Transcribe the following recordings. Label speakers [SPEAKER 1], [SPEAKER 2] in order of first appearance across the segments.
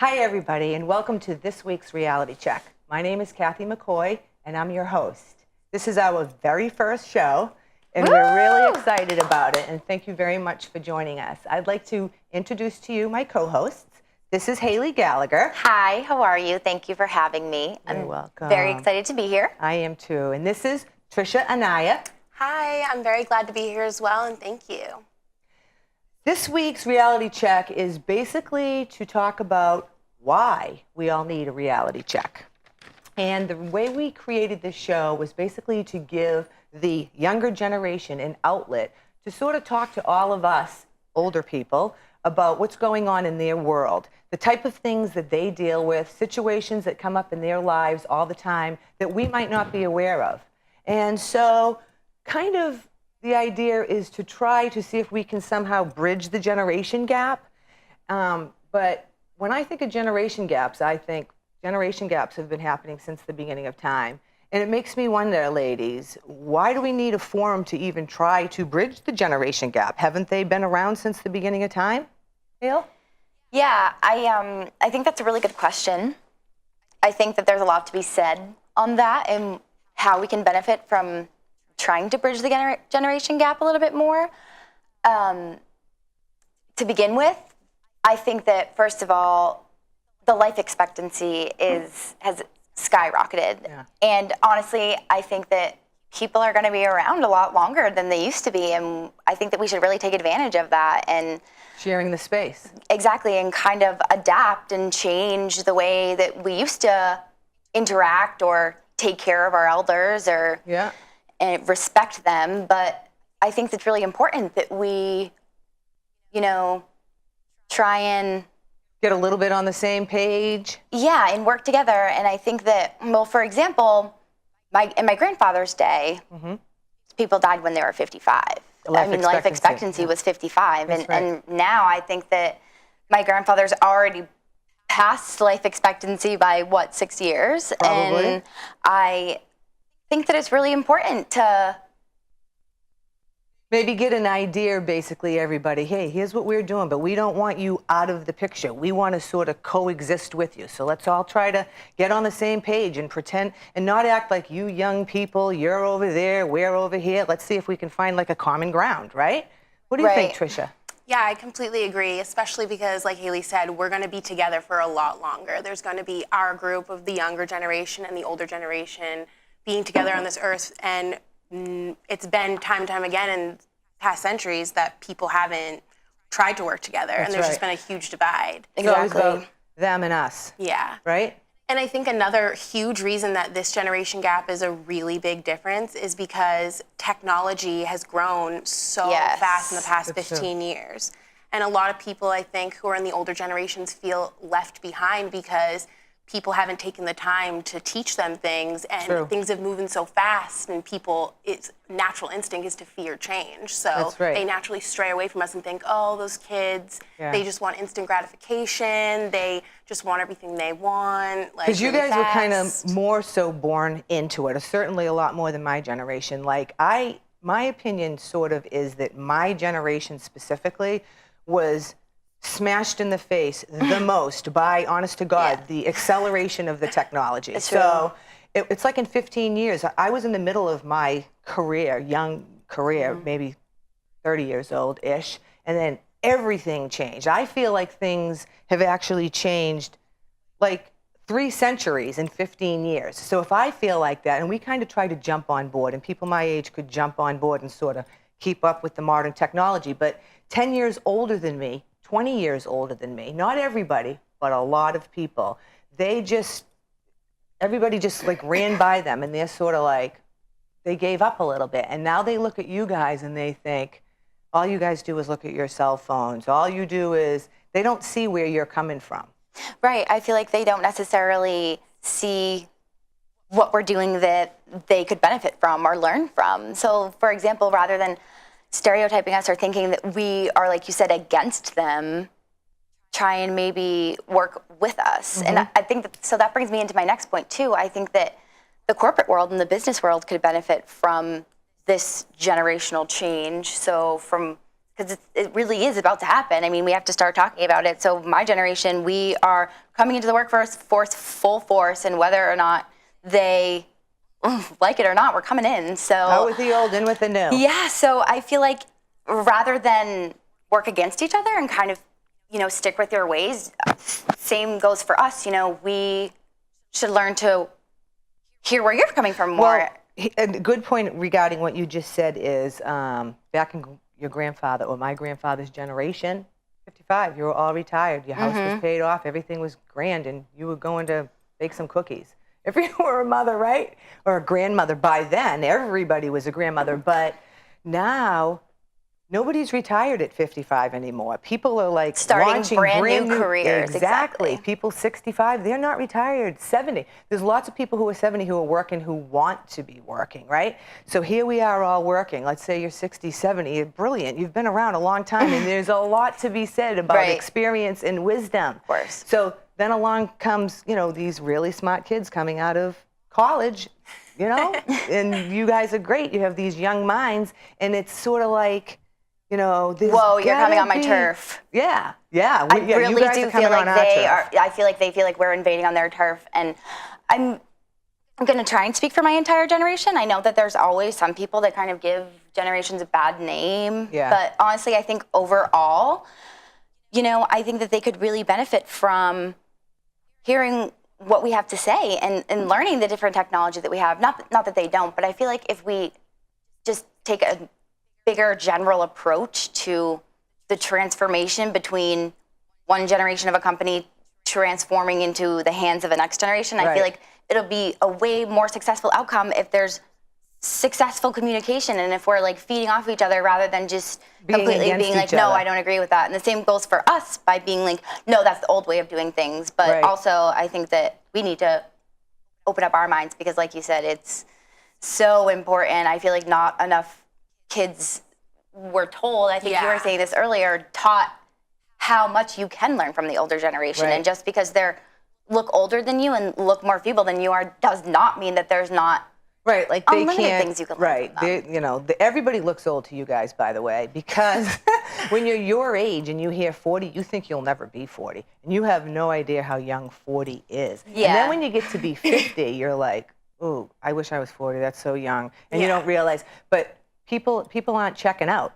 [SPEAKER 1] Hi, everybody, and welcome to this week's Reality Check. My name is Kathy McCoy, and I'm your host. This is our very first show, and we're really excited about it, and thank you very much for joining us. I'd like to introduce to you my co-hosts. This is Haley Gallagher.
[SPEAKER 2] Hi, how are you? Thank you for having me.
[SPEAKER 1] You're welcome.
[SPEAKER 2] Very excited to be here.
[SPEAKER 1] I am too. And this is Trisha Anaya.
[SPEAKER 3] Hi, I'm very glad to be here as well, and thank you.
[SPEAKER 1] This week's Reality Check is basically to talk about why we all need a reality check. And the way we created this show was basically to give the younger generation an outlet to sort of talk to all of us older people about what's going on in their world, the type of things that they deal with, situations that come up in their lives all the time that we might not be aware of. And so kind of the idea is to try to see if we can somehow bridge the generation gap. But when I think of generation gaps, I think generation gaps have been happening since the beginning of time. And it makes me wonder, ladies, why do we need a forum to even try to bridge the generation gap? Haven't they been around since the beginning of time? Hale?
[SPEAKER 2] Yeah, I think that's a really good question. I think that there's a lot to be said on that and how we can benefit from trying to bridge the generation gap a little bit more. To begin with, I think that, first of all, the life expectancy has skyrocketed.
[SPEAKER 1] Yeah.
[SPEAKER 2] And honestly, I think that people are going to be around a lot longer than they used to be. And I think that we should really take advantage of that and
[SPEAKER 1] Sharing the space.
[SPEAKER 2] exactly, and kind of adapt and change the way that we used to interact or take care of our elders or
[SPEAKER 1] Yeah.
[SPEAKER 2] and respect them. But I think it's really important that we, try and
[SPEAKER 1] Get a little bit on the same page.
[SPEAKER 2] and work together. And I think that, well, for example, in my grandfather's day, people died when they were 55. Life expectancy was 55.
[SPEAKER 1] That's right.
[SPEAKER 2] And now I think that my grandfather's already past life expectancy by 6 years.
[SPEAKER 1] Probably.
[SPEAKER 2] And I think that it's really important to
[SPEAKER 1] Maybe get an idea, basically, everybody, hey, here's what we're doing, but we don't want you out of the picture. We want to sort of coexist with you. So let's all try to get on the same page and pretend and not act like you young people, you're over there, we're over here. Let's see if we can find like a common ground, right? What do you think, Trisha?
[SPEAKER 3] Yeah, I completely agree, especially because, like Haley said, we're going to be together for a lot longer. There's going to be our group of the younger generation and the older generation being together on this earth, and it's been time and time again in past centuries that people haven't tried to work together, and there's just been a huge divide.
[SPEAKER 1] It's always about them and us.
[SPEAKER 3] Yeah.
[SPEAKER 1] Right?
[SPEAKER 3] And I think another huge reason that this generation gap is a really big difference is because technology has grown so fast in the past 15 years. And a lot of people, I think, who are in the older generations feel left behind because people haven't taken the time to teach them things, and things have moved so fast, and its natural instinct is to fear change. So they naturally stray away from us and think, oh, those kids, they just want instant gratification. They just want everything they want.
[SPEAKER 1] Because you guys were kind of more so born into it, or certainly a lot more than my generation. My opinion sort of is that my generation specifically was smashed in the face the most by, honest to God, the acceleration of the technology. It's like in 15 years, I was in the middle of my career, young career, maybe 30 years old-ish, and then everything changed. I feel like things have actually changed like 3 centuries in 15 years. So if I feel like that, and we kind of try to jump on board, and people my age could jump on board and sort of keep up with the modern technology, but 10 years older than me, 20 years older than me, not everybody, but a lot of people, everybody just like ran by them, and they're sort of like, they gave up a little bit. And now they look at you guys and they think, all you guys do is look at your cell phones. All you do is, they don't see where you're coming from.
[SPEAKER 2] Right. I feel like they don't necessarily see what we're doing that they could benefit from or learn from. So, for example, rather than stereotyping us or thinking that we are, like you said, against them, try and maybe work with us. And I think that brings me into my next point too. I think that the corporate world and the business world could benefit from this generational change. So from because it really is about to happen. I mean, we have to start talking about it. So my generation, we are coming into the workforce full force, and whether or not they like it or not, we're coming in. So
[SPEAKER 1] out with the old, in with the new.
[SPEAKER 2] Yeah, so I feel like rather than work against each other and kind of, stick with your ways, same goes for us. We should learn to hear where you're coming from more.
[SPEAKER 1] Well, a good point regarding what you just said is back in your grandfather or my grandfather's generation, 55, you were all retired. Your house was paid off. Everything was grand, and you were going to bake some cookies. If you were a mother, right? Or a grandmother. By then, everybody was a grandmother. But now, nobody's retired at 55 anymore. People are like
[SPEAKER 2] starting
[SPEAKER 1] launching
[SPEAKER 2] brand new careers.
[SPEAKER 1] Exactly. People 65, they're not retired. 70. There's lots of people who are 70 who are working who want to be working, right? So here we are all working. Let's say you're 60, 70. You're brilliant. You've been around a long time, and there's a lot to be said about experience and wisdom.
[SPEAKER 2] Of course.
[SPEAKER 1] So then along comes, these really smart kids coming out of college, and you guys are great. You have these young minds, and it's sort of like,
[SPEAKER 2] whoa, you're coming on my turf.
[SPEAKER 1] Yeah.
[SPEAKER 2] I really
[SPEAKER 1] you guys
[SPEAKER 2] do
[SPEAKER 1] are coming
[SPEAKER 2] feel like
[SPEAKER 1] on our
[SPEAKER 2] they
[SPEAKER 1] turf.
[SPEAKER 2] are. I feel like they feel like we're invading on their turf, and I'm going to try and speak for my entire generation. I know that there's always some people that kind of give generations a bad name, but honestly, I think overall, I think that they could really benefit from hearing what we have to say and learning the different technology that we have. Not that they don't, but I feel like if we just take a bigger general approach to the transformation between one generation of a company transforming into the hands of the next generation, I feel like it'll be a way more successful outcome if there's successful communication and if we're like feeding off each other rather than just completely being like, no, I don't agree with that. And the same goes for us by being like, no, that's the old way of doing things. But also I think that we need to open up our minds because like you said, it's so important. I feel like not enough kids were told, I think you were saying this earlier, taught how much you can learn from the older generation. And just because they're look older than you and look more feeble than you are does not mean that there's not
[SPEAKER 1] like they
[SPEAKER 2] unlimited
[SPEAKER 1] can't,
[SPEAKER 2] things you can learn from them.
[SPEAKER 1] Everybody looks old to you guys, by the way, because when you're your age and you hear 40, you think you'll never be 40. And you have no idea how young 40 is. And then when you get to be 50, you're like, ooh, I wish I was 40. That's so young. And you don't realize. But people aren't checking out,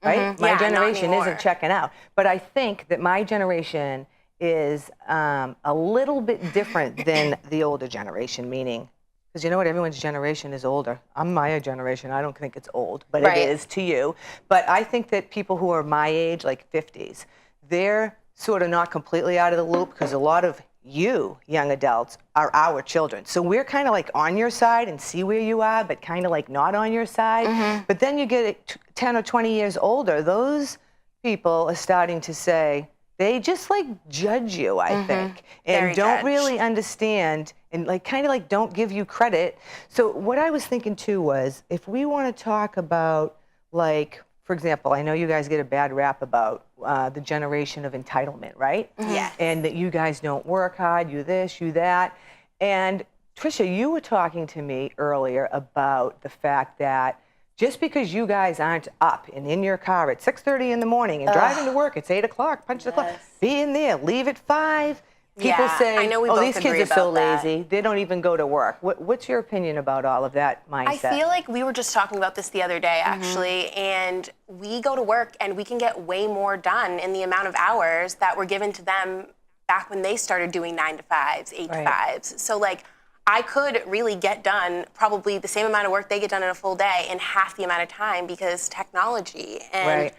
[SPEAKER 1] right? My generation isn't checking out. But I think that my generation is a little bit different than the older generation, meaning, because you know what, everyone's generation is older. I'm my generation, I don't think it's old, but it is to you. But I think that people who are my age, like 50s, they're sort of not completely out of the loop because a lot of you young adults are our children. So we're kind of like on your side and see where you are, but kind of like not on your side. But then you get 10 or 20 years older, those people are starting to say, they just like judge you, I think, and don't really understand and like kind of like don't give you credit. So what I was thinking too was if we want to talk about like, for example, I know you guys get a bad rap about the generation of entitlement, right?
[SPEAKER 3] Yes.
[SPEAKER 1] And that you guys don't work hard, you this, you that. And Tricia, you were talking to me earlier about the fact that just because you guys aren't up and in your car at 6:30 in the morning and driving to work, it's 8 o'clock, punch the clock, be in there, leave at 5. People say,
[SPEAKER 3] I know we
[SPEAKER 1] oh,
[SPEAKER 3] both
[SPEAKER 1] these kids
[SPEAKER 3] agree
[SPEAKER 1] are so
[SPEAKER 3] about that.
[SPEAKER 1] lazy. They don't even go to work. What's your opinion about all of that mindset?
[SPEAKER 3] I feel like we were just talking about this the other day, actually, and we go to work and we can get way more done in the amount of hours that were given to them back when they started doing 9 to 5s, 8 to 5s. So, like, I could really get done probably the same amount of work they get done in a full day in half the amount of time because technology and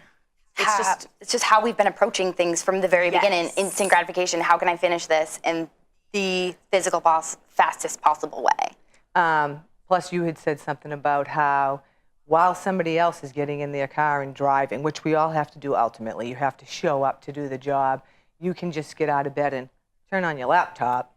[SPEAKER 2] it's just how we've been approaching things from the very beginning. Instant gratification. How can I finish this in the physical fastest possible way?
[SPEAKER 1] Plus, you had said something about how while somebody else is getting in their car and driving, which we all have to do ultimately, you have to show up to do the job, you can just get out of bed and turn on your laptop.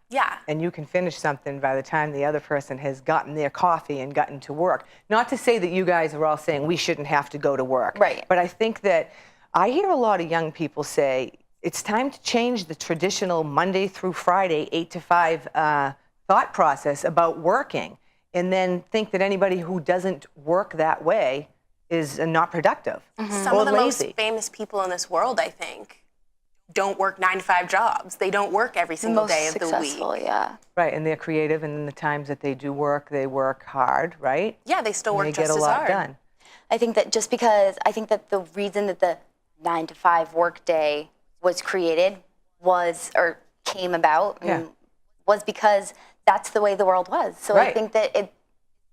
[SPEAKER 1] And you can finish something by the time the other person has gotten their coffee and gotten to work. Not to say that you guys are all saying we shouldn't have to go to work. But I think that I hear a lot of young people say it's time to change the traditional Monday through Friday, 8 to 5 thought process about working, and then think that anybody who doesn't work that way is not productive
[SPEAKER 3] Some
[SPEAKER 1] or
[SPEAKER 3] of the
[SPEAKER 1] lazy.
[SPEAKER 3] most famous people in this world, I think, don't work 9-to-5 jobs. They don't work every single day of the
[SPEAKER 2] successful,
[SPEAKER 3] week.
[SPEAKER 2] yeah.
[SPEAKER 1] Right, and they're creative, and in the times that they do work, they work hard, right?
[SPEAKER 3] Yeah, they still
[SPEAKER 1] And
[SPEAKER 3] work
[SPEAKER 1] they
[SPEAKER 3] just
[SPEAKER 1] get a
[SPEAKER 3] as
[SPEAKER 1] lot
[SPEAKER 3] hard.
[SPEAKER 1] done.
[SPEAKER 2] I think that just because I think that the reason that the 9-to-5 workday was created or came about was because that's the way the world was. So I think that it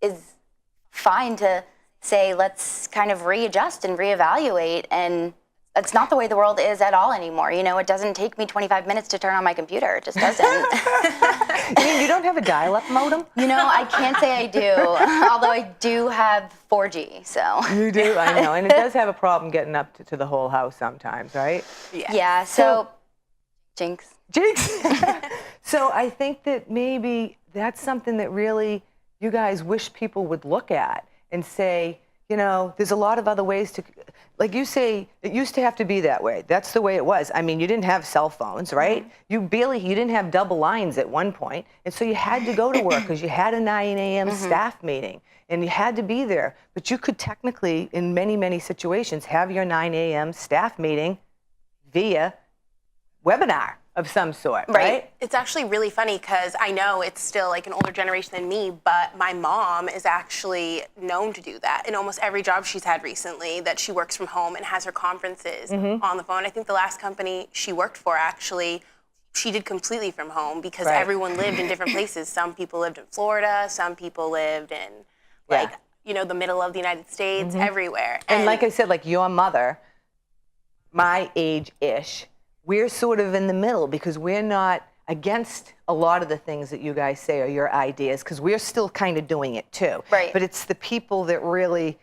[SPEAKER 2] is fine to say, let's kind of readjust and reevaluate. And that's not the way the world is at all anymore. You know, it doesn't take me 25 minutes to turn on my computer. It just doesn't.
[SPEAKER 1] You mean you don't have a dial-up modem?
[SPEAKER 2] You know, I can't say I do, although I do have 4G, so.
[SPEAKER 1] You do, I know. And it does have a problem getting up to the whole house sometimes, right?
[SPEAKER 2] Yeah, so jinx.
[SPEAKER 1] Jinx! So I think that maybe that's something that really you guys wish people would look at and say, you know, there's a lot of other ways to, like you say, it used to have to be that way. That's the way it was. I mean, you didn't have cell phones, right? You didn't have double lines at one point. And so you had to go to work because you had a 9 a.m. staff meeting and you had to be there. But you could technically, in many, many situations, have your 9 a.m. staff meeting via webinar of some sort, right?
[SPEAKER 3] It's actually really funny because I know it's still like an older generation than me, but my mom is actually known to do that in almost every job she's had recently, that she works from home and has her conferences on the phone. I think the last company she worked for, actually, she did completely from home because everyone lived in different places. Some people lived in Florida, some people lived in the middle of the United States, everywhere.
[SPEAKER 1] And like I said, like your mother, my age-ish, we're sort of in the middle because we're not against a lot of the things that you guys say are your ideas because we're still kind of doing it too.
[SPEAKER 2] Right.
[SPEAKER 1] But it's the people that really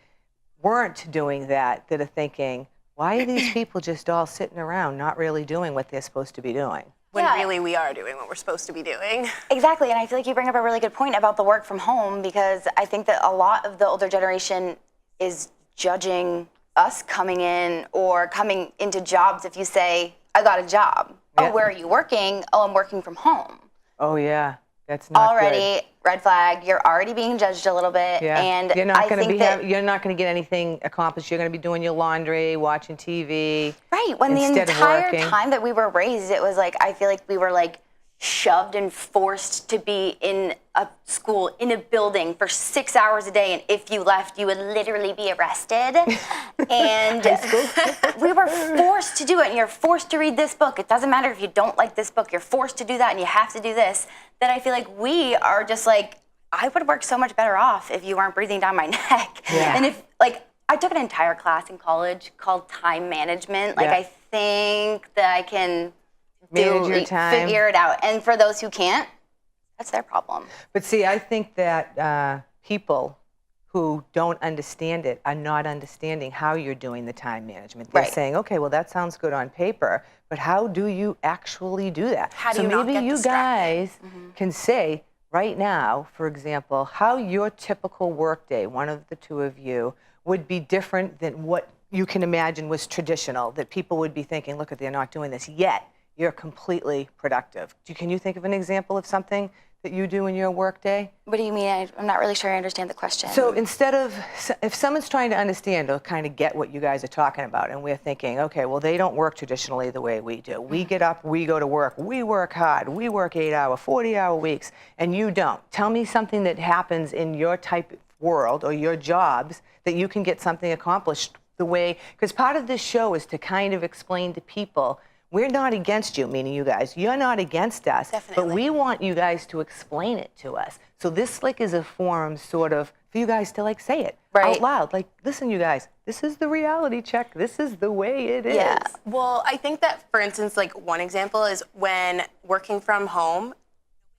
[SPEAKER 1] weren't doing that are thinking, why are these people just all sitting around not really doing what they're supposed to be doing?
[SPEAKER 3] When really we are doing what we're supposed to be doing.
[SPEAKER 2] Exactly, and I feel like you bring up a really good point about the work from home because I think that a lot of the older generation is judging us coming in or coming into jobs if you say, I got a job.
[SPEAKER 1] Yeah.
[SPEAKER 2] Oh, where are you working? Oh, I'm working from home.
[SPEAKER 1] Oh yeah, that's not
[SPEAKER 2] already red flag. You're already being judged a little bit, and
[SPEAKER 1] you're not
[SPEAKER 2] I think that
[SPEAKER 1] you're not going to get anything accomplished. You're going to be doing your laundry, watching TV.
[SPEAKER 2] right when the
[SPEAKER 1] instead of
[SPEAKER 2] entire
[SPEAKER 1] working.
[SPEAKER 2] time that we were raised, it was like I feel like we were like shoved and forced to be in a school, in a building for 6 hours a day, and if you left, you would literally be arrested. And we were forced to do it, and you're forced to read this book. It doesn't matter if you don't like this book, you're forced to do that, and you have to do this. That I feel like we are just like, I would work so much better off if you weren't breathing down my neck.
[SPEAKER 1] Yeah.
[SPEAKER 2] And if, like, I took an entire class in college called time management. Like, I think that I can
[SPEAKER 1] Manage your time.
[SPEAKER 2] figure it out. And for those who can't, that's their problem.
[SPEAKER 1] But see, I think that people who don't understand it are not understanding how you're doing the time management. They're saying, okay, well, that sounds good on paper, but how do you actually do that?
[SPEAKER 3] How do
[SPEAKER 1] so
[SPEAKER 3] you not
[SPEAKER 1] maybe
[SPEAKER 3] get
[SPEAKER 1] you
[SPEAKER 3] distracted?
[SPEAKER 1] guys can say right now, for example, how your typical workday, one of the two of you, would be different than what you can imagine was traditional, that people would be thinking, look, they're not doing this yet. You're completely productive. Can you think of an example of something that you do in your workday?
[SPEAKER 2] What do you mean? I'm not really sure I understand the question.
[SPEAKER 1] So instead of, if someone's trying to understand or kind of get what you guys are talking about, and we're thinking, okay, well, they don't work traditionally the way we do. We get up, we go to work, we work hard, we work 8-hour, 40-hour weeks, and you don't. Tell me something that happens in your type of world or your jobs that you can get something accomplished the way, because part of this show is to kind of explain to people, we're not against you, meaning you guys. You're not against us,
[SPEAKER 3] Definitely.
[SPEAKER 1] but we want you guys to explain it to us. So this like is a forum sort of for you guys to like say it out loud. Like, listen, you guys, this is the reality check. This is the way it is.
[SPEAKER 2] Yeah.
[SPEAKER 3] Well, I think that, for instance, like one example is when working from home,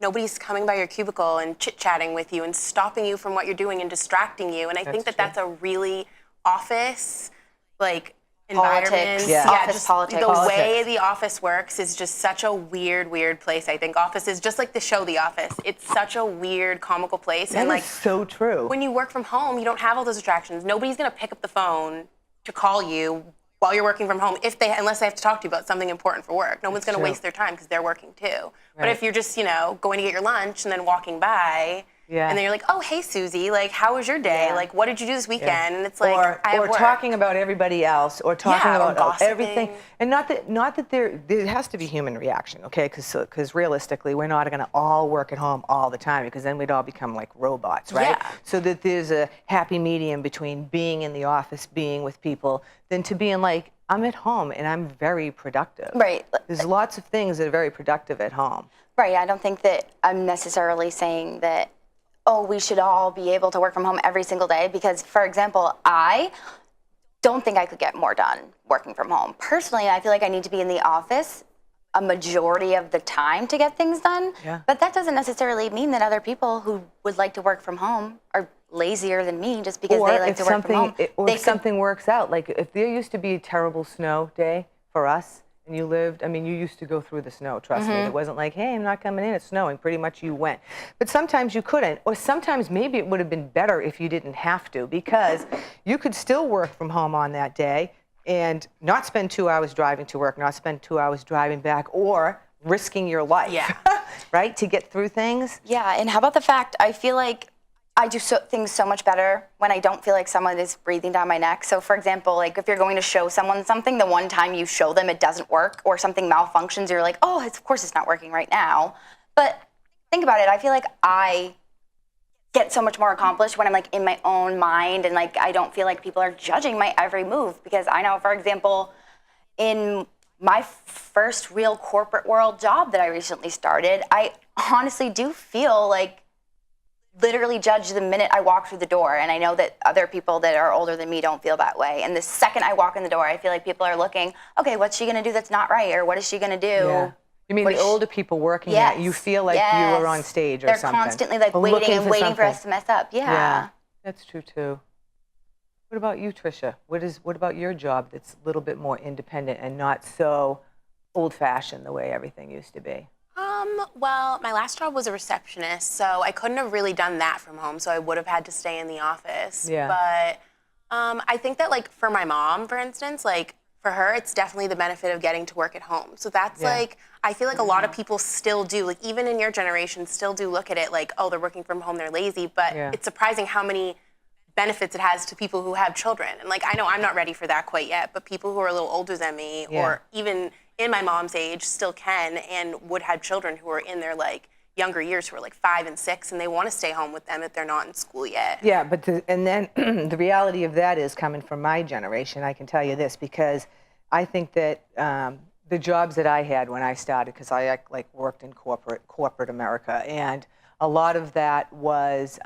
[SPEAKER 3] nobody's coming by your cubicle and chit-chatting with you and stopping you from what you're doing and distracting you. And I think that that's a really office, like, environment.
[SPEAKER 2] Politics.
[SPEAKER 1] Yeah.
[SPEAKER 2] Office
[SPEAKER 3] just
[SPEAKER 2] politics.
[SPEAKER 3] The way the office works is just such a weird place. I think office is just like the show The Office. It's such a weird, comical place.
[SPEAKER 1] That
[SPEAKER 3] and like
[SPEAKER 1] is so true.
[SPEAKER 3] when you work from home, you don't have all those distractions. Nobody's gonna pick up the phone to call you while you're working from home unless they have to talk to you about something important for work. No one's gonna waste their time because they're working too. But if you're just, going to get your lunch and then walking by,
[SPEAKER 1] Yeah.
[SPEAKER 3] And then you're like, oh, hey, Susie, like, how was your day?
[SPEAKER 2] Yeah.
[SPEAKER 3] Like, what did you do this weekend? And it's like, I have
[SPEAKER 1] or
[SPEAKER 3] work.
[SPEAKER 1] talking about everybody else, or talking
[SPEAKER 3] Yeah, or
[SPEAKER 1] about
[SPEAKER 3] gossiping.
[SPEAKER 1] everything, and not that there has to be human reaction, okay? Because realistically, we're not going to all work at home all the time, because then we'd all become like robots, right?
[SPEAKER 3] Yeah.
[SPEAKER 1] So that there's a happy medium between being in the office, being with people, than to being like, I'm at home and I'm very productive.
[SPEAKER 2] Right.
[SPEAKER 1] There's lots of things that are very productive at home.
[SPEAKER 2] Right. I don't think that I'm necessarily saying that, oh, we should all be able to work from home every single day. Because, for example, I don't think I could get more done working from home. Personally, I feel like I need to be in the office a majority of the time to get things done.
[SPEAKER 1] Yeah.
[SPEAKER 2] But that doesn't necessarily mean that other people who would like to work from home are lazier than me just because they like to work from home.
[SPEAKER 1] Or if something works out, like if there used to be a terrible snow day for us, and you lived, I mean, you used to go through the snow, trust me. It wasn't like, hey, I'm not coming in, it's snowing. Pretty much you went. But sometimes you couldn't, or sometimes maybe it would have been better if you didn't have to, because you could still work from home on that day and not spend 2 hours driving to work, not spend 2 hours driving back, or risking your life,
[SPEAKER 3] Yeah.
[SPEAKER 1] right, to get through things.
[SPEAKER 2] Yeah, and how about the fact I feel like I do things so much better when I don't feel like someone is breathing down my neck. So, for example, like if you're going to show someone something, the one time you show them it doesn't work or something malfunctions, you're like, oh, of course it's not working right now. But think about it. I feel like I get so much more accomplished when I'm like in my own mind and like I don't feel like people are judging my every move, because I know, for example, in my first real corporate world job that I recently started, I honestly do feel like literally judged the minute I walk through the door. And I know that other people that are older than me don't feel that way. And the second I walk in the door, I feel like people are looking, okay, what's she going to do that's not right? Or what is she going to do?
[SPEAKER 1] Yeah. You mean the older people working
[SPEAKER 2] Yes,
[SPEAKER 1] at, you feel like you are on stage or
[SPEAKER 2] They're
[SPEAKER 1] something.
[SPEAKER 2] They're constantly like
[SPEAKER 1] Or
[SPEAKER 2] waiting
[SPEAKER 1] looking
[SPEAKER 2] and waiting for
[SPEAKER 1] something.
[SPEAKER 2] us to mess up. Yeah.
[SPEAKER 1] Yeah, that's true too. What about you, Tricia? What about your job that's a little bit more independent and not so old-fashioned the way everything used to be?
[SPEAKER 3] Well, my last job was a receptionist, so I couldn't have really done that from home, so I would have had to stay in the office.
[SPEAKER 1] Yeah.
[SPEAKER 3] But I think that, like, for my mom, for instance, like, for her, it's definitely the benefit of getting to work at home. So that's like, I feel like a lot of people still do, like, even in your generation, still do look at it like, oh, they're working from home, they're lazy. But it's surprising how many benefits it has to people who have children. And, like, I know I'm not ready for that quite yet, but people who are a little older than me, or even in my mom's age, still can and would have children who are in their, like, younger years, who are like 5 and 6, and they want to stay home with them if they're not in school yet.
[SPEAKER 1] Yeah, but and then the reality of that is, coming from my generation, I can tell you this, because I think that the jobs that I had when I started, because I like worked in corporate America, and a lot of that was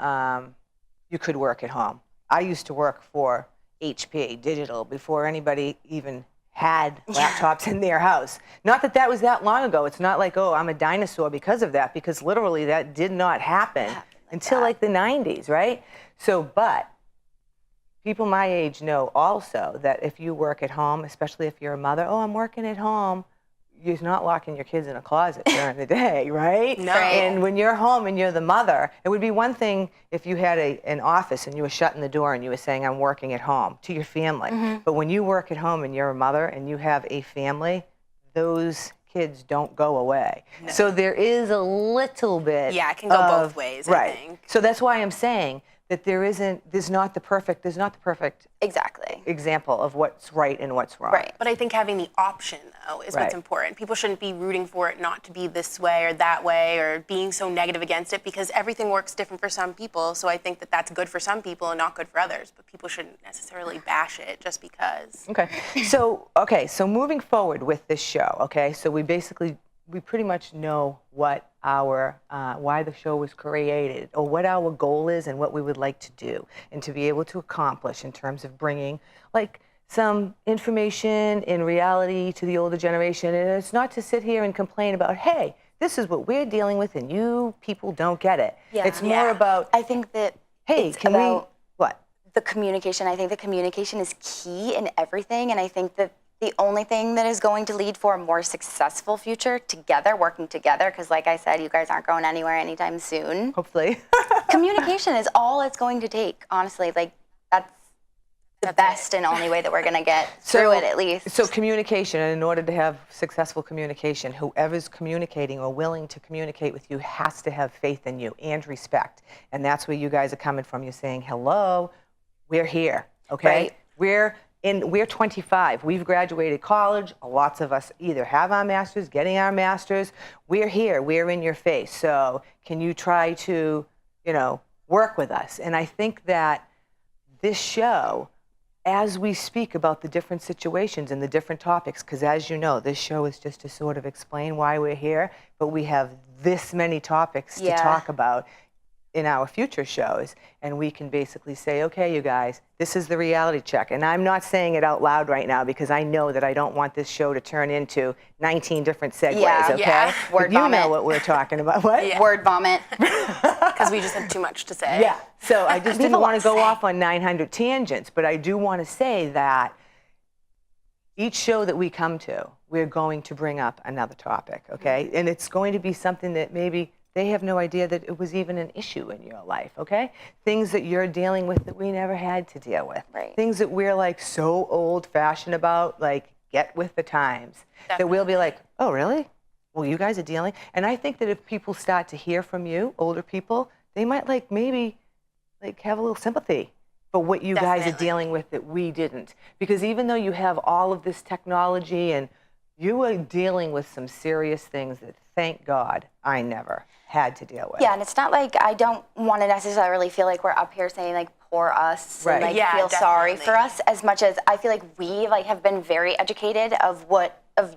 [SPEAKER 1] you could work at home. I used to work for HP Digital before anybody even had laptops in their house. Not that that was that long ago. It's not like, oh, I'm a dinosaur because of that, because literally that did not happen until like the 90s, right? So, but people my age know also that if you work at home, especially if you're a mother, oh, I'm working at home, you're not locking your kids in a closet during the day, right?
[SPEAKER 3] No.
[SPEAKER 1] And when you're home and you're the mother, it would be one thing if you had an office and you were shutting the door and you were saying, I'm working at home, to your family. But when you work at home and you're a mother and you have a family, those kids don't go away. No. So there is a little bit.
[SPEAKER 3] Yeah, it can go both ways,
[SPEAKER 1] right.
[SPEAKER 3] I think.
[SPEAKER 1] So that's why I'm saying that there's not the perfect
[SPEAKER 2] Exactly.
[SPEAKER 1] example of what's right and what's wrong.
[SPEAKER 2] Right.
[SPEAKER 3] But I think having the option, though, is
[SPEAKER 1] Right.
[SPEAKER 3] what's important. People shouldn't be rooting for it not to be this way or that way, or being so negative against it, because everything works different for some people. So I think that that's good for some people and not good for others. But people shouldn't necessarily bash it just because.
[SPEAKER 1] Okay. So moving forward with this show, okay, so we pretty much know what our why the show was created, or what our goal is and what we would like to do and to be able to accomplish in terms of bringing like some information in reality to the older generation. And it's not to sit here and complain about, hey, this is what we're dealing with and you people don't get it.
[SPEAKER 2] Yeah.
[SPEAKER 1] It's more about,
[SPEAKER 2] I think that
[SPEAKER 1] hey,
[SPEAKER 2] it's
[SPEAKER 1] can
[SPEAKER 2] about
[SPEAKER 1] what?
[SPEAKER 2] the communication. I think the communication is key in everything, and I think that the only thing that is going to lead for a more successful future together, working together, because like I said, you guys aren't going anywhere anytime soon.
[SPEAKER 1] Hopefully.
[SPEAKER 2] Communication is all it's going to take, honestly. Like, that's the best and only way that we're going to get through it, at least.
[SPEAKER 1] So communication, and in order to have successful communication, whoever's communicating or willing to communicate with you has to have faith in you and respect. And that's where you guys are coming from. You're saying, hello, we're here, okay?
[SPEAKER 2] Right.
[SPEAKER 1] We're 25. We've graduated college. Lots of us either have our masters, getting our masters. We're here. We're in your face. So can you try to, work with us? And I think that this show, as we speak about the different situations and the different topics, because as you know, this show is just to sort of explain why we're here, but we have this many topics to talk about in our future shows, and we can basically say, okay, you guys, this is the reality check. And I'm not saying it out loud right now because I know that I don't want this show to turn into 19 different segues, okay?
[SPEAKER 2] Yeah. Word
[SPEAKER 1] you
[SPEAKER 2] vomit.
[SPEAKER 1] know what we're talking about. What?
[SPEAKER 3] Yeah.
[SPEAKER 2] Word vomit.
[SPEAKER 3] Because we just have too much to say.
[SPEAKER 1] Yeah. So I just didn't want to go
[SPEAKER 2] say.
[SPEAKER 1] off on 900 tangents, but I do want to say that each show that we come to, we're going to bring up another topic, okay? And it's going to be something that maybe they have no idea that it was even an issue in your life, okay? Things that you're dealing with that we never had to deal with.
[SPEAKER 2] Right.
[SPEAKER 1] Things that we're like so old-fashioned about, like get with the times.
[SPEAKER 3] Definitely.
[SPEAKER 1] That we'll be like, oh, really? Well, you guys are dealing. And I think that if people start to hear from you, older people, they might maybe have a little sympathy for what you guys are
[SPEAKER 3] Definitely.
[SPEAKER 1] dealing with that we didn't. Because even though you have all of this technology and you are dealing with some serious things that, thank God, I never had to deal with.
[SPEAKER 2] Yeah, and it's not like I don't want to necessarily feel like we're up here saying like poor us
[SPEAKER 1] Right.
[SPEAKER 2] and
[SPEAKER 3] Yeah,
[SPEAKER 2] feel sorry
[SPEAKER 3] definitely.
[SPEAKER 2] for us, as much as I feel like we have been very educated of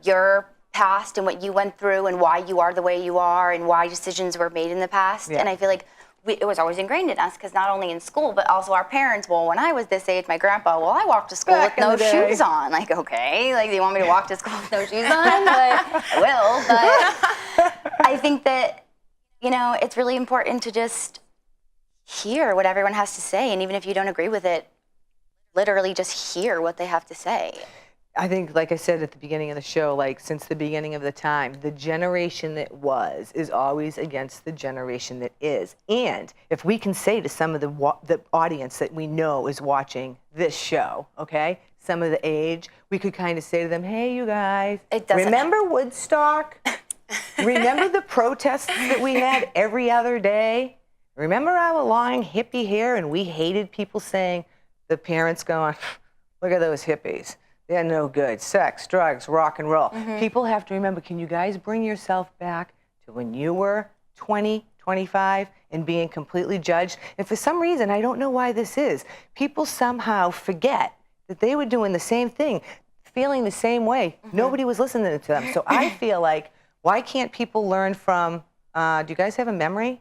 [SPEAKER 2] your past and what you went through and why you are the way you are and why decisions were made in the past.
[SPEAKER 1] Yeah.
[SPEAKER 2] And I feel like it was always ingrained in us, because not only in school but also our parents. Well, when I was this age, my grandpa, I walked to school
[SPEAKER 1] Back
[SPEAKER 2] with
[SPEAKER 1] in
[SPEAKER 2] no
[SPEAKER 1] the day.
[SPEAKER 2] shoes on. Like, okay, do you want me to walk to school with no shoes on? But I will. But I think that it's really important to just hear what everyone has to say. And even if you don't agree with it, literally just hear what they have to say.
[SPEAKER 1] I think, like I said at the beginning of the show, since the beginning of the time, the generation that was is always against the generation that is. And if we can say to some of the audience that we know is watching this show, okay, some of the age, we could kind of say to them, hey, you guys, remember Woodstock? Remember the protests that we had every other day? Remember our long hippie hair, and we hated people saying, the parents going, look at those hippies. They're no good. Sex, drugs, rock and roll.
[SPEAKER 2] Mm-hmm.
[SPEAKER 1] People have to remember, can you guys bring yourself back to when you were 20, 25 and being completely judged? And for some reason, I don't know why this is, people somehow forget that they were doing the same thing, feeling the same way.
[SPEAKER 2] Mm-hmm.
[SPEAKER 1] Nobody was listening to them. So I feel like, why can't people learn from, do you guys have a memory?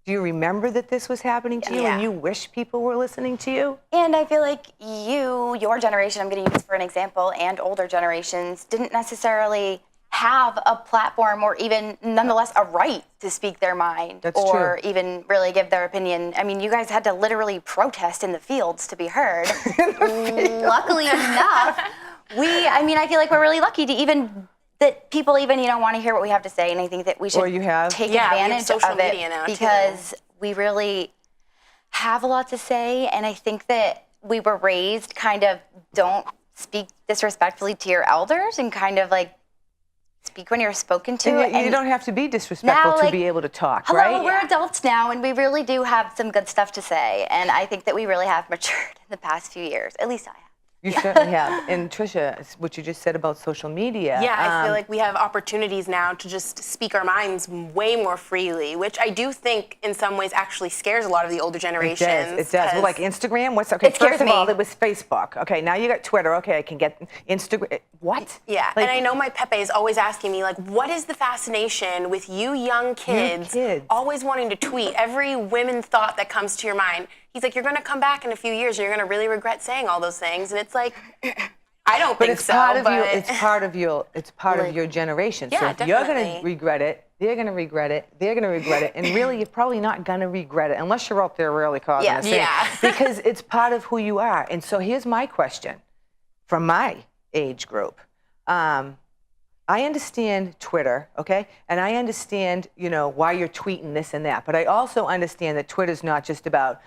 [SPEAKER 1] Do you remember that this was happening to you and you wish people were listening to you?
[SPEAKER 2] And I feel like your generation, I'm going to use for an example, and older generations didn't necessarily have a platform or even nonetheless a right to speak their mind.
[SPEAKER 1] That's
[SPEAKER 2] or
[SPEAKER 1] true.
[SPEAKER 2] even really give their opinion. I mean, you guys had to literally protest in the fields to be heard. Luckily enough, I feel like we're really lucky to that people even want to hear what we have to say, and I think that we should
[SPEAKER 1] Or you have.
[SPEAKER 2] take
[SPEAKER 3] we have
[SPEAKER 2] advantage
[SPEAKER 3] social
[SPEAKER 2] of it
[SPEAKER 3] media now, too.
[SPEAKER 2] because we really have a lot to say, and I think that we were raised kind of don't speak disrespectfully to your elders and kind of speak when you're spoken to.
[SPEAKER 1] And you don't have to be disrespectful
[SPEAKER 2] now,
[SPEAKER 1] to be able to talk,
[SPEAKER 2] hello,
[SPEAKER 1] right?
[SPEAKER 2] we're adults now, and we really do have some good stuff to say, and I think that we really have matured in the past few years. At least I have.
[SPEAKER 1] You certainly have. And Tricia, what you just said about social media.
[SPEAKER 3] Yeah, I feel like we have opportunities now to just speak our minds way more freely, which I do think in some ways actually scares a lot of the older generations.
[SPEAKER 1] It does. Well, like Instagram, okay,
[SPEAKER 2] It scares
[SPEAKER 1] first of all,
[SPEAKER 2] me.
[SPEAKER 1] it was Facebook. Okay, now you got Twitter. Okay, I can get Instagram. What?
[SPEAKER 3] Yeah, and I know my Pepe is always asking me, what is the fascination with you young kids, always wanting to tweet every women thought that comes to your mind? He's like, you're going to come back in a few years and you're going to really regret saying all those things. And it's like, I don't think so.
[SPEAKER 1] It's part of your generation.
[SPEAKER 3] Yeah,
[SPEAKER 1] so if you're going
[SPEAKER 3] definitely.
[SPEAKER 1] to regret it, they're going to regret it, they're going to regret it, and really you're probably not going to regret it unless you're out there really causing a scene.
[SPEAKER 3] Yeah.
[SPEAKER 1] Because it's part of who you are. And so here's my question from my age group. I understand Twitter, okay? And I understand, why you're tweeting this and that. But I also understand that Twitter's not just about,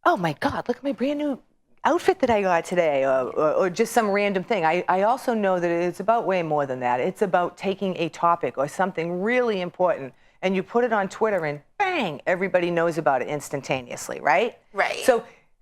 [SPEAKER 1] oh my God, look at my brand new outfit that I got today, or just some random thing. I also know that it's about way more than that. It's about taking a topic or something really important, and you put it on Twitter, and bang, everybody knows about it instantaneously, right?
[SPEAKER 3] Right.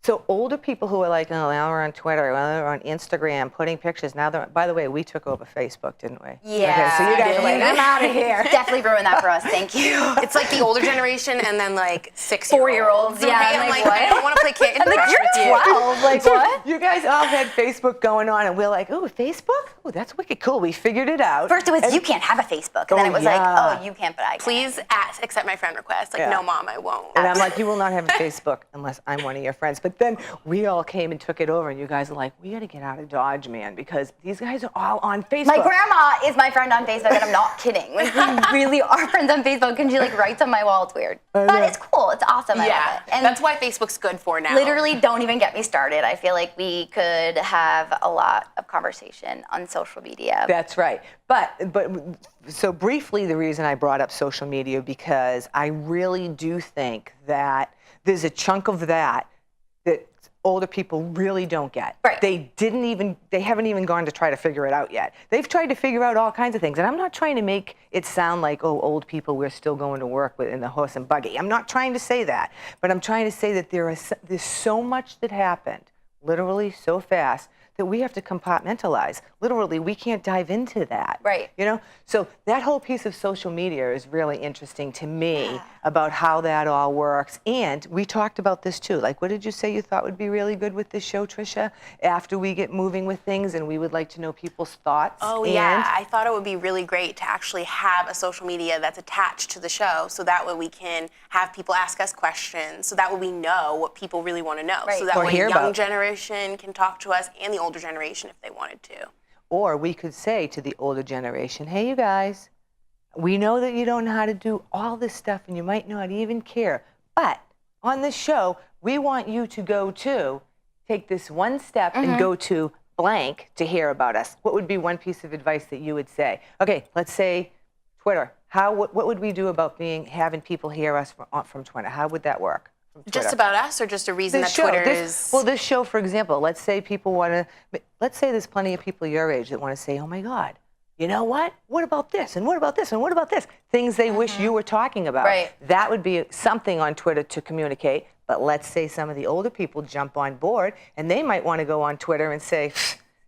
[SPEAKER 1] So older people who are like, oh, now we're on Twitter, well, we're on Instagram, putting pictures. Now they're, by the way, we took over Facebook, didn't we?
[SPEAKER 2] Yeah.
[SPEAKER 1] Okay, so you guys are like, I'm out of here.
[SPEAKER 2] Definitely ruined that for us. Thank you.
[SPEAKER 3] It's like the older generation and then like 6-year-olds.
[SPEAKER 2] 4-year-olds, yeah,
[SPEAKER 3] Right?
[SPEAKER 2] I'm
[SPEAKER 3] I'm
[SPEAKER 2] like,
[SPEAKER 3] like, I
[SPEAKER 2] what?
[SPEAKER 3] don't want to play Candy
[SPEAKER 2] I'm like,
[SPEAKER 3] Crush with
[SPEAKER 2] you're
[SPEAKER 3] you.
[SPEAKER 2] 12. Like, what?
[SPEAKER 1] You guys all had Facebook going on, and we're like, oh, Facebook? Oh, that's wicked cool. We figured it out.
[SPEAKER 2] First it was, you can't have a Facebook. And then it was like, oh, you can't, but I can.
[SPEAKER 3] Please accept my friend request. Like,
[SPEAKER 1] Yeah.
[SPEAKER 3] no, Mom, I won't.
[SPEAKER 1] And I'm like, you will not have a Facebook unless I'm one of your friends. But then we all came and took it over, and you guys are like, we got to get out of Dodge, man, because these guys are all on Facebook.
[SPEAKER 2] My grandma is my friend on Facebook, and I'm not kidding. Like, we really are friends on Facebook, and she like writes on my wall. It's weird, but it's cool. It's awesome. I
[SPEAKER 3] Yeah,
[SPEAKER 2] love it. And
[SPEAKER 3] that's why Facebook's good for now.
[SPEAKER 2] literally, don't even get me started. I feel like we could have a lot of conversation on social media.
[SPEAKER 1] That's right. But so briefly, the reason I brought up social media, because I really do think that there's a chunk of that older people really don't get.
[SPEAKER 2] Right.
[SPEAKER 1] They haven't even gone to try to figure it out yet. They've tried to figure out all kinds of things. And I'm not trying to make it sound like, oh, old people, we're still going to work in the horse and buggy. I'm not trying to say that. But I'm trying to say that there's so much that happened, literally so fast, that we have to compartmentalize. Literally, we can't dive into that.
[SPEAKER 2] Right.
[SPEAKER 1] You know? So that whole piece of social media is really interesting to me about how that all works. And we talked about this too. Like, what did you say you thought would be really good with this show, Tricia? After we get moving with things, and we would like to know people's thoughts.
[SPEAKER 3] Oh, yeah. I thought it would be really great to actually have a social media that's attached to the show, so that way we can have people ask us questions, so that way we know what people really want to know.
[SPEAKER 2] Right.
[SPEAKER 3] So that
[SPEAKER 1] Or
[SPEAKER 3] way
[SPEAKER 1] hear
[SPEAKER 3] young
[SPEAKER 1] about.
[SPEAKER 3] generation can talk to us and the older generation if they wanted to.
[SPEAKER 1] Or we could say to the older generation, hey, you guys, we know that you don't know how to do all this stuff, and you might not even care. But on this show, we want you to take this one step and go to blank to hear about us. What would be one piece of advice that you would say? Okay, let's say Twitter. What would we do about having people hear us from Twitter? How would that work?
[SPEAKER 3] Just about us, or just a reason
[SPEAKER 1] This
[SPEAKER 3] that
[SPEAKER 1] show,
[SPEAKER 3] Twitter
[SPEAKER 1] this,
[SPEAKER 3] is...
[SPEAKER 1] well, this show, for example, let's say people want to, let's say there's plenty of people your age that want to say, oh my God, you know what? What about this? And what about this? And what about this? Things they wish you were talking about.
[SPEAKER 2] Right.
[SPEAKER 1] That would be something on Twitter to communicate. But let's say some of the older people jump on board, and they might want to go on Twitter and say,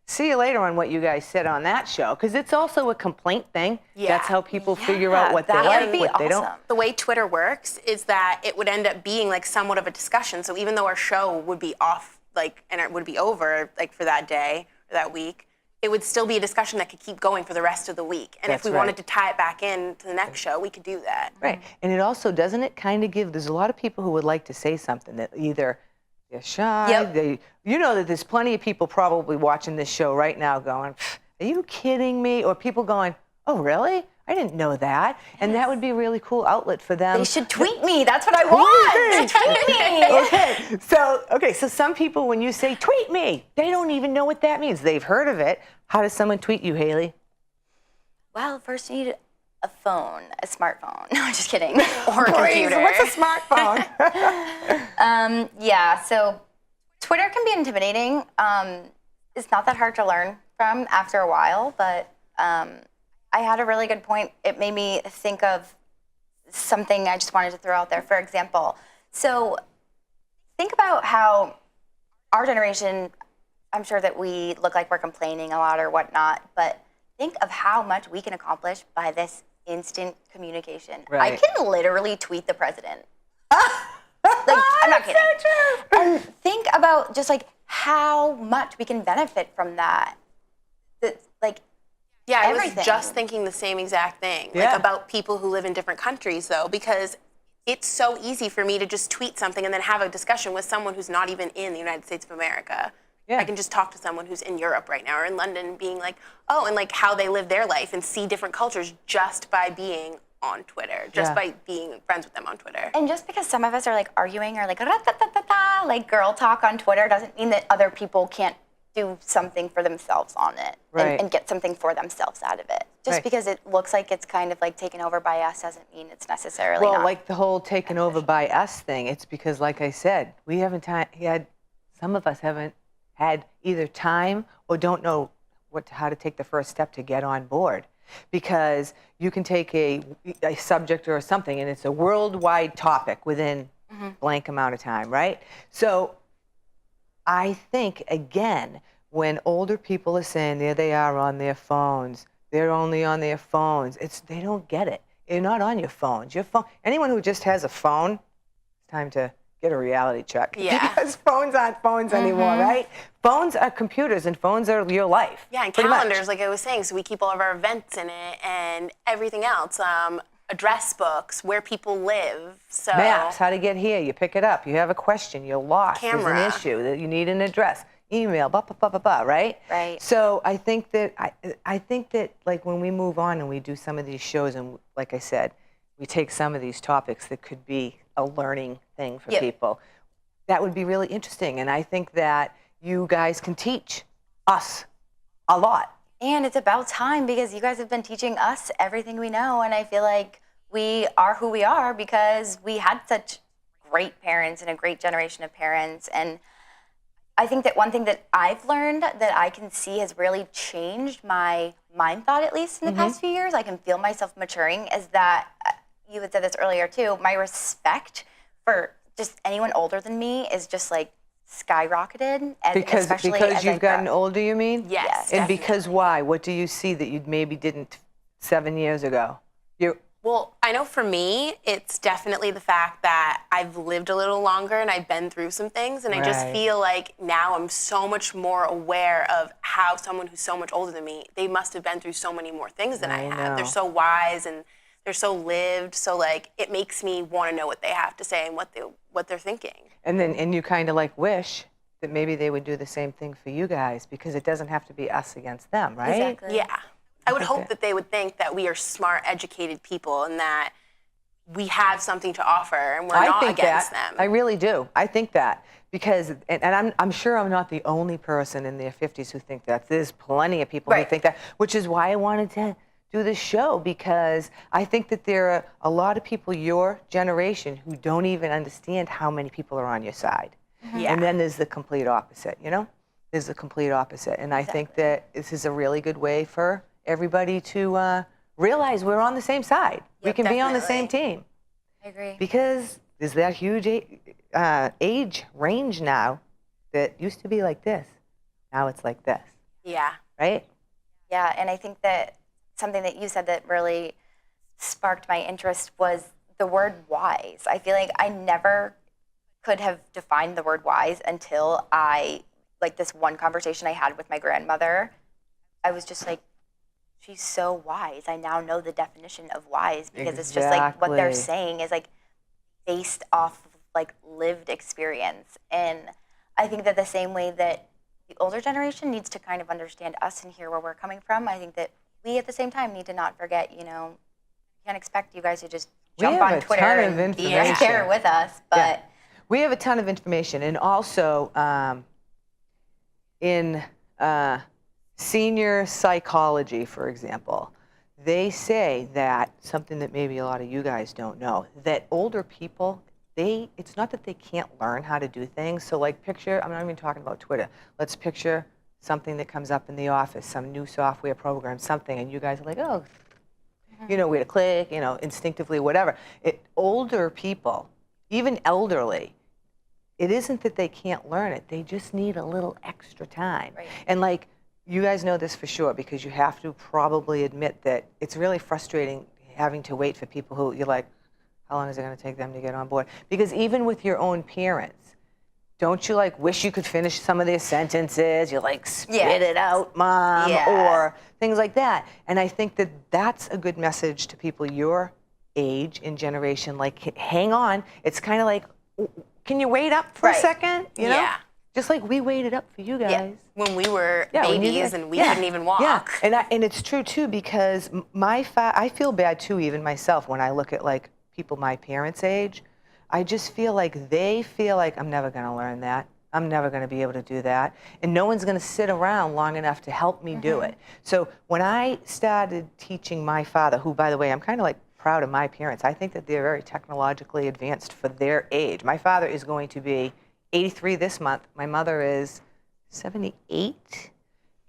[SPEAKER 1] see you later on what you guys said on that show. Because it's also a complaint thing.
[SPEAKER 3] Yeah.
[SPEAKER 1] That's how people figure out what they
[SPEAKER 2] that
[SPEAKER 1] like,
[SPEAKER 2] would be
[SPEAKER 1] what they don't.
[SPEAKER 2] awesome.
[SPEAKER 3] The way Twitter works is that it would end up being like somewhat of a discussion. So even though our show would be off, like, and it would be over, like, for that day or that week, it would still be a discussion that could keep going for the rest of the week. And
[SPEAKER 1] That's
[SPEAKER 3] if we
[SPEAKER 1] right.
[SPEAKER 3] wanted to tie it back in to the next show, we could do that.
[SPEAKER 1] Right. And it also, doesn't it kind of give, there's a lot of people who would like to say something that either they're shy,
[SPEAKER 2] Yep.
[SPEAKER 1] you know that there's plenty of people probably watching this show right now going, are you kidding me? Or people going, oh, really? I didn't know that. And that would be a really cool outlet for them.
[SPEAKER 2] They should tweet me. That's what I want. Tweet me.
[SPEAKER 1] Okay, so some people, when you say tweet me, they don't even know what that means. They've heard of it. How does someone tweet you, Haley?
[SPEAKER 2] Well, first you need a phone, a smartphone. No, I'm just kidding.
[SPEAKER 3] Or a computer.
[SPEAKER 1] What's a smartphone?
[SPEAKER 2] Yeah, so Twitter can be intimidating. It's not that hard to learn from after a while, but I had a really good point. It made me think of something I just wanted to throw out there. For example, so think about how our generation, I'm sure that we look like we're complaining a lot or whatnot, but think of how much we can accomplish by this instant communication.
[SPEAKER 1] Right.
[SPEAKER 2] I can literally tweet the president. Like, I'm not kidding.
[SPEAKER 1] So true.
[SPEAKER 2] And think about just like how much we can benefit from that. Like,
[SPEAKER 3] Yeah, I
[SPEAKER 2] everything.
[SPEAKER 3] was just thinking the same exact thing,
[SPEAKER 1] Yeah.
[SPEAKER 3] like about people who live in different countries, though, because it's so easy for me to just tweet something and then have a discussion with someone who's not even in the United States of America.
[SPEAKER 1] Yeah.
[SPEAKER 3] I can just talk to someone who's in Europe right now or in London, being like, oh, and like how they live their life and see different cultures just by being on Twitter, just
[SPEAKER 1] Yeah.
[SPEAKER 3] by being friends with them on Twitter.
[SPEAKER 2] and just because some of us are like arguing or like "Ra-ta-ta-ta-ta," like girl talk on Twitter doesn't mean that other people can't do something for themselves on it
[SPEAKER 1] Right.
[SPEAKER 2] and get something for themselves out of it. Just
[SPEAKER 1] Right.
[SPEAKER 2] because it looks like it's kind of like taken over by us doesn't mean it's necessarily
[SPEAKER 1] Well,
[SPEAKER 2] not.
[SPEAKER 1] like the whole taken over by us thing, it's because, like I said, we haven't had, some of us haven't had either time or don't know how to take the first step to get on board. Because you can take a subject or something and it's a worldwide topic within blank amount of time, right? So I think, again, when older people are saying there they are on their phones, they're only on their phones, they don't get it. You're not on your phones. Your phone. Anyone who just has a phone, it's time to get a reality check.
[SPEAKER 3] Yeah.
[SPEAKER 1] Because phones aren't phones anymore, right? Phones are computers and phones are your life.
[SPEAKER 3] Yeah, and
[SPEAKER 1] pretty much.
[SPEAKER 3] calendars, like I was saying, so we keep all of our events in it and everything else. Address books, where people live. So
[SPEAKER 1] Maps, how to get here. You pick it up. You have a question. You're lost.
[SPEAKER 3] Camera.
[SPEAKER 1] There's an issue that you need an address. Email, blah, blah, blah, blah, blah, right?
[SPEAKER 2] Right.
[SPEAKER 1] So I think that like when we move on and we do some of these shows and like I said, we take some of these topics that could be a learning thing for people. That would be really interesting. And I think that you guys can teach us a lot.
[SPEAKER 2] And it's about time because you guys have been teaching us everything we know. And I feel like we are who we are because we had such great parents and a great generation of parents. And I think that one thing that I've learned that I can see has really changed my mind thought, at least in the past few years, I can feel myself maturing, is that, you had said this earlier too, my respect for just anyone older than me is just like skyrocketed. And
[SPEAKER 1] Because
[SPEAKER 2] as
[SPEAKER 1] you've
[SPEAKER 2] I've
[SPEAKER 1] gotten
[SPEAKER 2] grown.
[SPEAKER 1] older, you mean?
[SPEAKER 3] Yes.
[SPEAKER 1] And because why? What do you see that you maybe didn't 7 years ago?
[SPEAKER 3] Well, I know for me, it's definitely the fact that I've lived a little longer and I've been through some things. And I just
[SPEAKER 1] Right.
[SPEAKER 3] feel like now I'm so much more aware of how someone who's so much older than me, they must have been through so many more things than I have.
[SPEAKER 1] know.
[SPEAKER 3] They're so wise and they're so lived. So like, it makes me want to know what they have to say and what they're thinking.
[SPEAKER 1] And you kind of like wish that maybe they would do the same thing for you guys because it doesn't have to be us against them, right?
[SPEAKER 2] Exactly.
[SPEAKER 3] Yeah. I would
[SPEAKER 1] think
[SPEAKER 3] hope
[SPEAKER 1] that-
[SPEAKER 3] that they would think that we are smart, educated people and that we have something to offer and we're not against them.
[SPEAKER 1] I really do. I think that because, and I'm sure I'm not the only person in their 50s who think that. There's plenty of people who
[SPEAKER 2] Right.
[SPEAKER 1] think that, which is why I wanted to do this show, because I think that there are a lot of people your generation who don't even understand how many people are on your side.
[SPEAKER 3] Yeah.
[SPEAKER 1] And then there's the complete opposite, you know? There's the complete opposite. And I think that this is a really good way for everybody to realize we're on the same side. We
[SPEAKER 2] Yep,
[SPEAKER 1] can be on the same
[SPEAKER 2] definitely.
[SPEAKER 1] team.
[SPEAKER 2] I agree.
[SPEAKER 1] Because there's that huge age range now that used to be like this. Now it's like this,
[SPEAKER 3] Yeah.
[SPEAKER 1] right?
[SPEAKER 2] Yeah, and I think that something that you said that really sparked my interest was the word wise. I feel like I never could have defined the word wise until like this one conversation I had with my grandmother. I was just like, she's so wise. I now know the definition of wise because it's just like what they're
[SPEAKER 1] Exactly.
[SPEAKER 2] saying is like based off of like lived experience. And I think that the same way that the older generation needs to kind of understand us and hear where we're coming from, I think that we at the same time need to not forget, you know, can't expect you guys to just
[SPEAKER 1] We
[SPEAKER 2] jump
[SPEAKER 1] have
[SPEAKER 2] on
[SPEAKER 1] a
[SPEAKER 2] Twitter
[SPEAKER 1] ton of
[SPEAKER 2] and
[SPEAKER 1] information.
[SPEAKER 2] share with us. But
[SPEAKER 1] Yeah. We have a ton of information. And also in senior psychology, for example, they say that something that maybe a lot of you guys don't know, that older people, it's not that they can't learn how to do things. So like picture, I'm not even talking about Twitter. Let's picture something that comes up in the office, some new software program, something, and you guys are like, oh, you know where to click, you know, instinctively, whatever. Older people, even elderly, it isn't that they can't learn it. They just need a little extra time.
[SPEAKER 2] Right.
[SPEAKER 1] And like, you guys know this for sure because you have to probably admit that it's really frustrating having to wait for people who you're like, how long is it going to take them to get on board? Because even with your own parents, don't you like wish you could finish some of their sentences? You like spit it out, mom,
[SPEAKER 2] Yeah.
[SPEAKER 1] or things like that. And I think that that's a good message to people your age and generation. Like, hang on. It's kind of like, can you wait up for a
[SPEAKER 2] Right.
[SPEAKER 1] second? You know?
[SPEAKER 3] Yeah.
[SPEAKER 1] Just like we waited up for you guys.
[SPEAKER 3] When we were
[SPEAKER 1] When you
[SPEAKER 3] babies
[SPEAKER 1] did.
[SPEAKER 3] and we couldn't even walk.
[SPEAKER 1] Yeah, and it's true too because I feel bad too, even myself, when I look at like people my parents' age. I just feel like they feel like I'm never going to learn that. I'm never going to be able to do that, and no one's going to sit around long enough to help me do it. So when I started teaching my father, who by the way I'm kind of like proud of my parents. I think that they're very technologically advanced for their age. My father is going to be 83 this month. My mother is 78.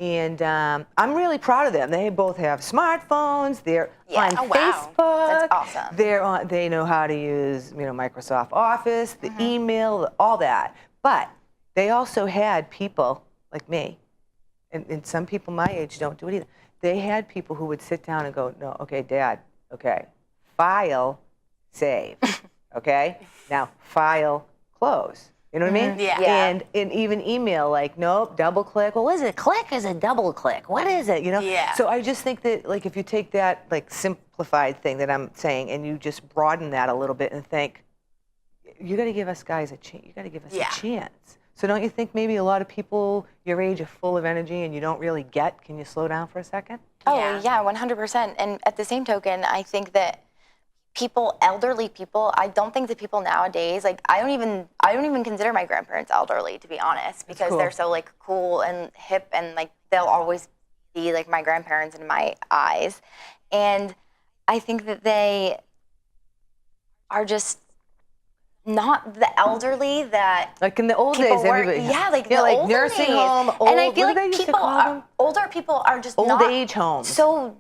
[SPEAKER 1] And I'm really proud of them. They both have smartphones. They're on
[SPEAKER 3] Oh, wow.
[SPEAKER 1] Facebook.
[SPEAKER 2] That's awesome.
[SPEAKER 1] They know how to use, Microsoft Office, the email, all that. But they also had people like me, and some people my age don't do it either. They had people who would sit down and go, no, okay, Dad, okay, file, save, okay? Now, file, close. You know what I mean?
[SPEAKER 3] Yeah.
[SPEAKER 1] And even email, like, nope, double click. Well, is it click? Is it double click? What is it?
[SPEAKER 3] Yeah.
[SPEAKER 1] So I just think that, like, if you take that, like, simplified thing that I'm saying and you just broaden that a little bit and think, you got to give us guys a chance. You got to give us a chance. So don't you think maybe a lot of people your age are full of energy and you don't really get? Can you slow down for a second?
[SPEAKER 2] Oh, yeah, 100%. And at the same token, I think that elderly people, I don't think that people nowadays, like, I don't even consider my grandparents elderly, to be honest, because
[SPEAKER 1] cool.
[SPEAKER 2] they're so, like, cool and hip, and, like, they'll always be, like, my grandparents in my eyes. And I think that they are just not the elderly that
[SPEAKER 1] like in the old
[SPEAKER 2] people
[SPEAKER 1] days,
[SPEAKER 2] were,
[SPEAKER 1] everybody.
[SPEAKER 2] yeah, like
[SPEAKER 1] yeah,
[SPEAKER 2] the
[SPEAKER 1] like
[SPEAKER 2] older
[SPEAKER 1] nursing
[SPEAKER 2] days.
[SPEAKER 1] home.
[SPEAKER 2] And I feel
[SPEAKER 1] what did they
[SPEAKER 2] like
[SPEAKER 1] used to call them?
[SPEAKER 2] older people are just
[SPEAKER 1] Old
[SPEAKER 2] not
[SPEAKER 1] age homes.
[SPEAKER 2] so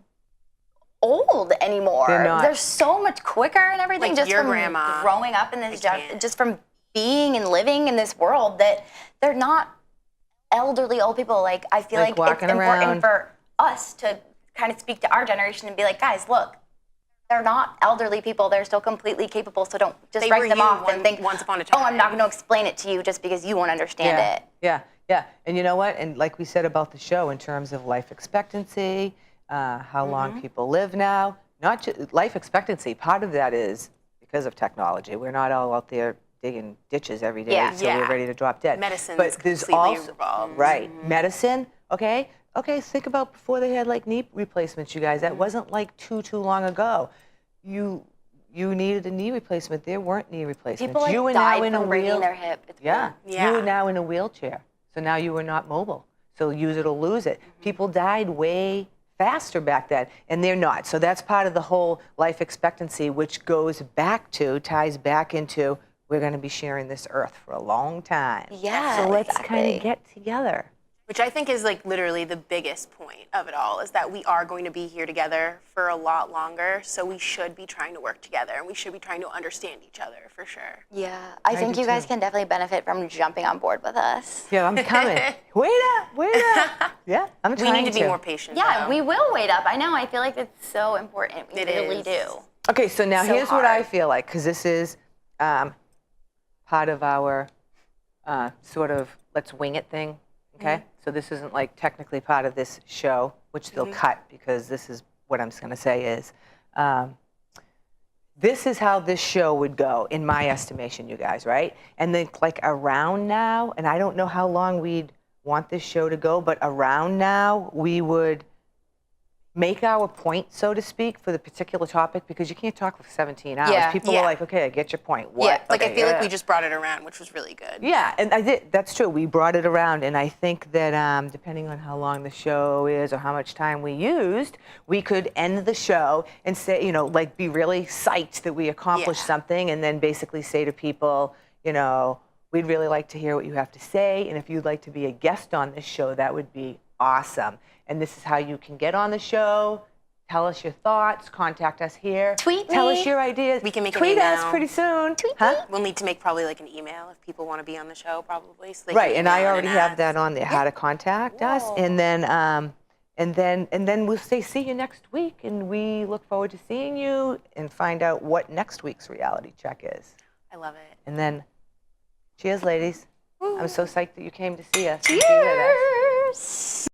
[SPEAKER 2] old anymore.
[SPEAKER 1] They're not.
[SPEAKER 2] They're so much quicker and everything,
[SPEAKER 3] Like
[SPEAKER 2] just
[SPEAKER 3] your
[SPEAKER 2] from
[SPEAKER 3] grandma.
[SPEAKER 2] growing up in this
[SPEAKER 3] can't.
[SPEAKER 2] just from being and living in this world, that they're not elderly old people. Like, I feel
[SPEAKER 1] Like
[SPEAKER 2] like
[SPEAKER 1] walking
[SPEAKER 2] it's important
[SPEAKER 1] around.
[SPEAKER 2] for us to kind of speak to our generation and be like, guys, look, they're not elderly people. They're still completely capable. So don't just
[SPEAKER 3] They
[SPEAKER 2] write
[SPEAKER 3] were
[SPEAKER 2] them
[SPEAKER 3] you
[SPEAKER 2] off and think,
[SPEAKER 3] once upon a
[SPEAKER 2] oh, I'm
[SPEAKER 3] time."
[SPEAKER 2] not going to explain it to you just because you won't understand it.
[SPEAKER 1] Yeah. And you know what? And like we said about the show, in terms of life expectancy, how long people live now, not just life expectancy. Part of that is because of technology. We're not all out there digging ditches every day,
[SPEAKER 2] Yeah.
[SPEAKER 1] so we're ready to drop dead.
[SPEAKER 3] Medicine's
[SPEAKER 1] but there's
[SPEAKER 3] completely
[SPEAKER 1] also
[SPEAKER 3] evolved.
[SPEAKER 1] right medicine. Okay. Think about before they had like knee replacements. You guys, that wasn't like too long ago. You needed a knee replacement. There weren't knee replacements.
[SPEAKER 2] People like
[SPEAKER 1] you were
[SPEAKER 2] died
[SPEAKER 1] now in
[SPEAKER 2] from
[SPEAKER 1] a
[SPEAKER 2] breaking
[SPEAKER 1] wheel.
[SPEAKER 2] their hip. It's
[SPEAKER 1] Yeah.
[SPEAKER 2] weird.
[SPEAKER 3] Yeah.
[SPEAKER 1] You were now in a wheelchair. So now you were not mobile. So use it or lose it. People died way faster back then, and they're not. So that's part of the whole life expectancy, which ties back into, we're going to be sharing this earth for a long time.
[SPEAKER 2] Yeah,
[SPEAKER 1] So let's
[SPEAKER 2] exactly.
[SPEAKER 1] kind of get together.
[SPEAKER 3] Which I think is like literally the biggest point of it all, is that we are going to be here together for a lot longer. So we should be trying to work together, and we should be trying to understand each other for sure.
[SPEAKER 2] Yeah, I think
[SPEAKER 1] do
[SPEAKER 2] you guys
[SPEAKER 1] too.
[SPEAKER 2] can definitely benefit from jumping on board with us.
[SPEAKER 1] Yeah, I'm coming. Wait up. Yeah, I'm
[SPEAKER 3] We
[SPEAKER 1] trying
[SPEAKER 3] need to be more patient.
[SPEAKER 2] Yeah,
[SPEAKER 3] though.
[SPEAKER 2] we will wait up. I know. I feel like it's so important. We
[SPEAKER 3] It
[SPEAKER 2] really
[SPEAKER 3] is.
[SPEAKER 2] do.
[SPEAKER 1] Okay, so now
[SPEAKER 2] So
[SPEAKER 1] here's what I
[SPEAKER 2] hard.
[SPEAKER 1] feel like, because this is part of our sort of let's wing it thing, okay? So this isn't like technically part of this show, which they'll cut, because this is what I'm just going to say is, this is how this show would go, in my estimation, you guys, right? And then like around now, and I don't know how long we'd want this show to go, but around now, we would make our point, so to speak, for the particular topic, because you can't talk for 17 hours.
[SPEAKER 2] Yeah.
[SPEAKER 1] People
[SPEAKER 3] Yeah.
[SPEAKER 1] are like, okay, I get your point. What?
[SPEAKER 3] Yeah, like
[SPEAKER 1] Okay,
[SPEAKER 3] I feel like
[SPEAKER 1] yeah.
[SPEAKER 3] we just brought it around, which was really good.
[SPEAKER 1] Yeah, and that's true. We brought it around, and I think that depending on how long the show is or how much time we used, we could end the show and say, like be really psyched that we accomplished
[SPEAKER 3] Yeah.
[SPEAKER 1] something, and then basically say to people, we'd really like to hear what you have to say, and if you'd like to be a guest on this show, that would be awesome. And this is how you can get on the show. Tell us your thoughts. Contact us here.
[SPEAKER 2] Tweet
[SPEAKER 1] Tell
[SPEAKER 2] me.
[SPEAKER 1] us your ideas.
[SPEAKER 3] We can make an
[SPEAKER 1] Tweet us
[SPEAKER 3] email.
[SPEAKER 1] pretty soon.
[SPEAKER 2] Tweet
[SPEAKER 1] huh?
[SPEAKER 2] me.
[SPEAKER 3] We'll need to make probably like an email if people want to be on the show, probably. So they
[SPEAKER 1] Right,
[SPEAKER 3] can
[SPEAKER 1] and I
[SPEAKER 3] email
[SPEAKER 1] already
[SPEAKER 3] and
[SPEAKER 1] have
[SPEAKER 3] ask.
[SPEAKER 1] that on there, how to contact us, and then we'll say see you next week, and we look forward to seeing you and find out what next week's reality check is.
[SPEAKER 3] I love it.
[SPEAKER 1] And then, cheers, ladies. I'm so psyched that you came to see us. and be with us.
[SPEAKER 2] Cheers.